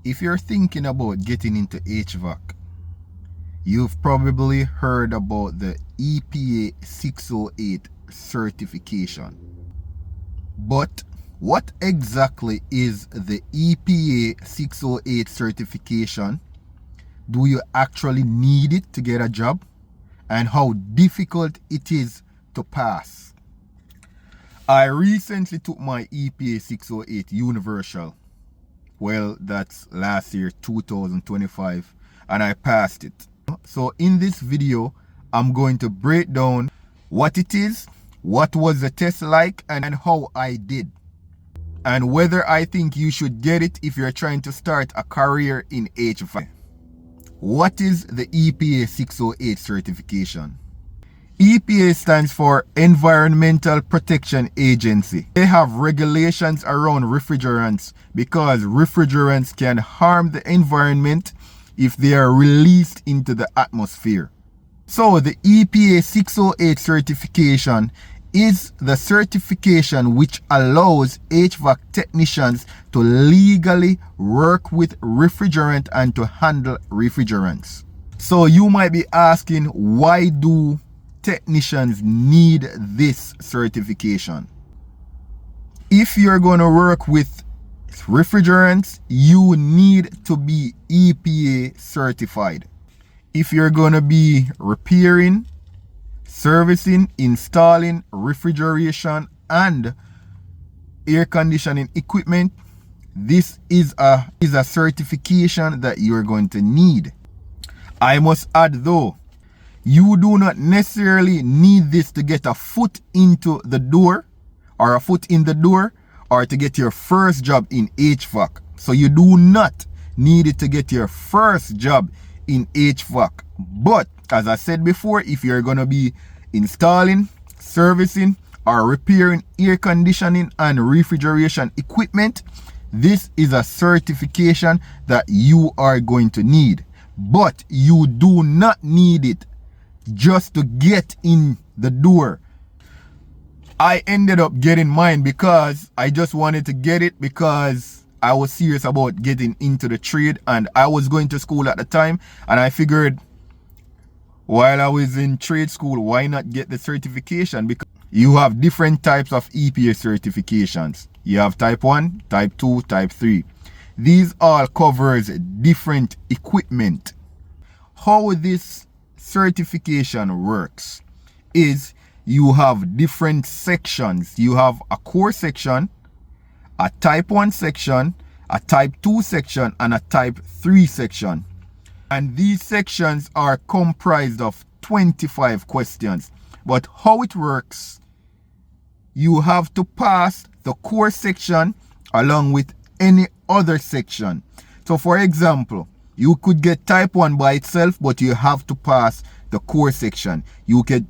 If you're thinking about getting into HVAC, you've probably heard about the EPA 608 certification. But what exactly is the EPA 608 certification? Do you actually need it to get a job? And how difficult it is to pass? I recently took my EPA 608 Universal. Well, that's last year, 2025, and I passed it. So in this video, I'm going to break down what it is, what was the test like, and how I did, and whether I think you should get it if you're trying to start a career in HVAC. What is the EPA 608 certification? EPA stands for Environmental Protection Agency. They have regulations around refrigerants because refrigerants can harm the environment if they are released into the atmosphere. So the EPA 608 certification is the certification which allows HVAC technicians to legally work with refrigerant and to handle refrigerants. So you might be asking, why do technicians need this certification? If you're going to work with refrigerants, you need to be EPA certified. If you're going to be repairing, servicing, installing refrigeration and air conditioning equipment, this is a certification that you're going to need. I must add though, you do not necessarily need this to get a foot into the door or a foot in the door or to get your first job in HVAC. So you do not need it to get your first job in HVAC. But as I said before, if you're going to be installing, servicing, or repairing air conditioning and refrigeration equipment, this is a certification that you are going to need. But you do not need it just to get in the door. I ended up getting mine because I just wanted to get it because I was serious about getting into the trade, and I was going to school at the time, and I figured while I was in trade school, why not get the certification? Because you have different types of EPA certifications. You have type 1, type 2, type 3. These all covers different equipment. How this certification works is you have different sections. You have a core section, a type 1 section, a type 2 section, and a type 3 section. And these sections are comprised of 25 questions. But how it works, you have to pass the core section along with any other section. So for example, you could get type 1 by itself, but you have to pass the core section. You could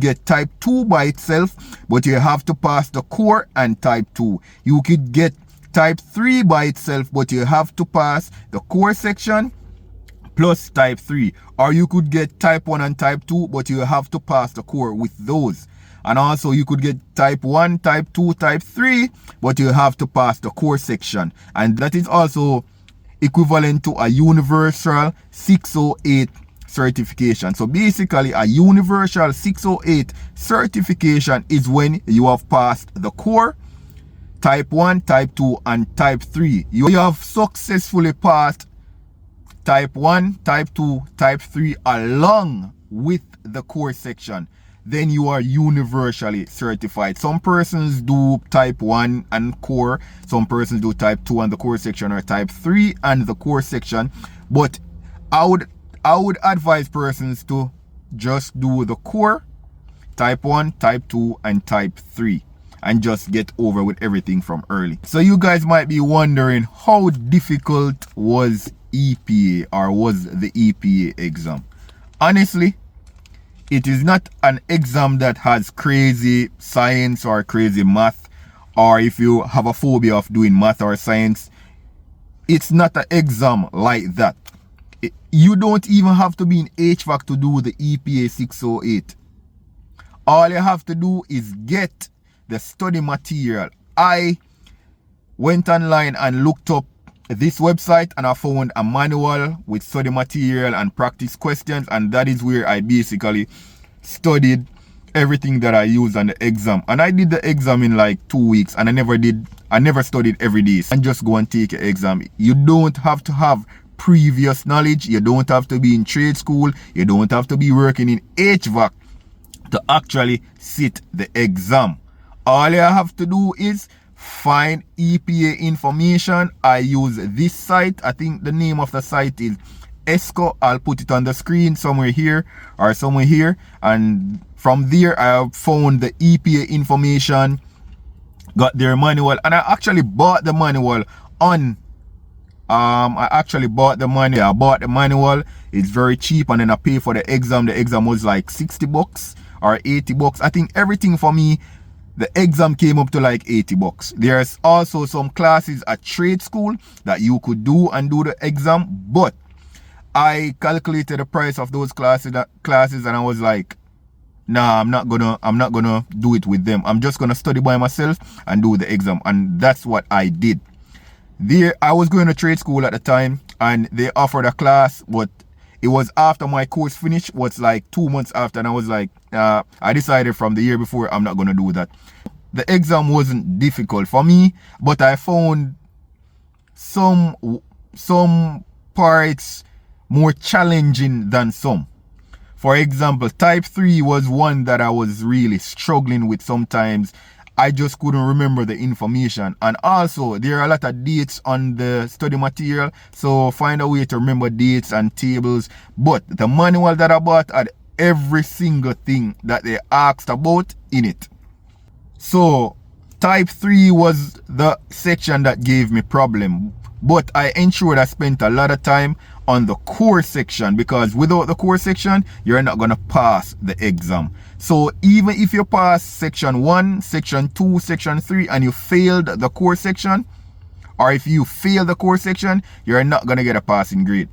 get type 2 by itself, but you have to pass the core and type 2. You could get type 3 by itself, but you have to pass the core section plus type 3. Or you could get type 1 and type 2, but you have to pass the core with those. And also you could get type 1, type 2, type 3, but you have to pass the core section. And that is also equivalent to a universal 608 certification. So basically a universal 608 certification is when you have passed the core, type 1, type 2, and type 3. You have successfully passed type 1, type 2, type 3 along with the core section. Then you are universally certified. Some persons do type 1 and core. Some persons do type 2 and the core section, or type 3 and the core section. But I would advise persons to just do the core, type 1, type 2, and type 3. And just get over with everything from early. So you guys might be wondering, how difficult was EPA, or was the EPA exam? Honestly, it is not an exam that has crazy science or crazy math, or if you have a phobia of doing math or science, it's not an exam like that. You don't even have to be in HVAC to do the EPA 608. All you have to do is get the study material. I went online and looked up this website and I found a manual with study material and practice questions, and that is where I basically studied everything that I used on the exam. And I did the exam in like 2 weeks, and I never studied every day. And just go and take an exam. You don't have to have previous knowledge. You don't have to be in trade school. You don't have to be working in HVAC to actually sit the exam. All you have to do is find EPA information. I use this site. I think the name of the site is ESCO. I'll put it on the screen somewhere here or somewhere here. And from there, I found the EPA information, got their manual, and I actually bought the manual on I bought the manual. It's very cheap, and then I pay for the exam. The exam was like 60 bucks or 80 bucks. I think everything for me, the exam came up to like 80 bucks. There's also some classes at trade school that you could do and do the exam, but I calculated the price of those classes and I was like, nah, I'm not gonna do it with them. I'm just gonna study by myself and do the exam. And that's what I did. I was going to trade school at the time, and they offered a class, but it was after my course finished, was like 2 months after, and I was like, I decided from the year before I'm not gonna do that. The exam wasn't difficult for me, but I found some parts more challenging than some. For example, type 3 was one that I was really struggling with sometimes. I just couldn't remember the information. And also, there are a lot of dates on the study material, so find a way to remember dates and tables. But the manual that I bought had every single thing that they asked about in it. So, type 3 was the section that gave me problem. But I ensured I spent a lot of time on the core section, because without the core section, you're not going to pass the exam. So even if you pass section 1, section 2, section 3, and you failed the core section, or if you fail the core section, you're not going to get a passing grade.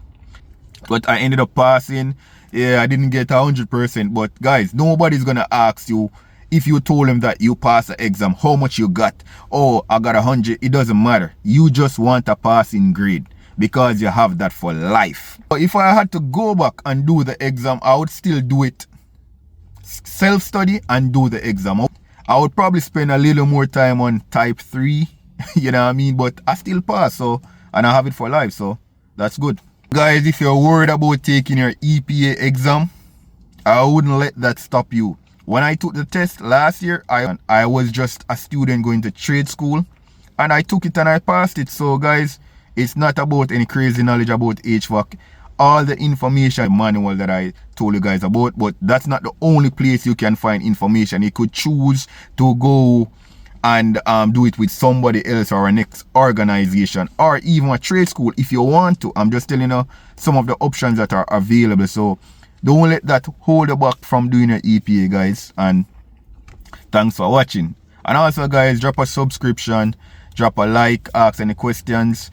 But I ended up passing. Yeah, I didn't get 100%. But guys, nobody's going to ask you, if you told them that you passed the exam, how much you got. Oh, I got 100. It doesn't matter. You just want a passing grade, because you have that for life. But if I had to go back and do the exam, I would still do it self-study and do the exam. I would probably spend a little more time on type 3, you know what I mean? But I still pass, so, and I have it for life, so that's good. Guys, if you're worried about taking your EPA exam, I wouldn't let that stop you. When I took the test last year, I was just a student going to trade school, and I took it and I passed it. So guys, it's not about any crazy knowledge about HVAC. All the information manual that I told you guys about, but that's not the only place you can find information. You could choose to go and do it with somebody else or a next organization, or even a trade school if you want to. I'm just telling you some of the options that are available. So don't let that hold you back from doing your EPA, guys. And thanks for watching. And also guys, drop a subscription, drop a like, ask any questions.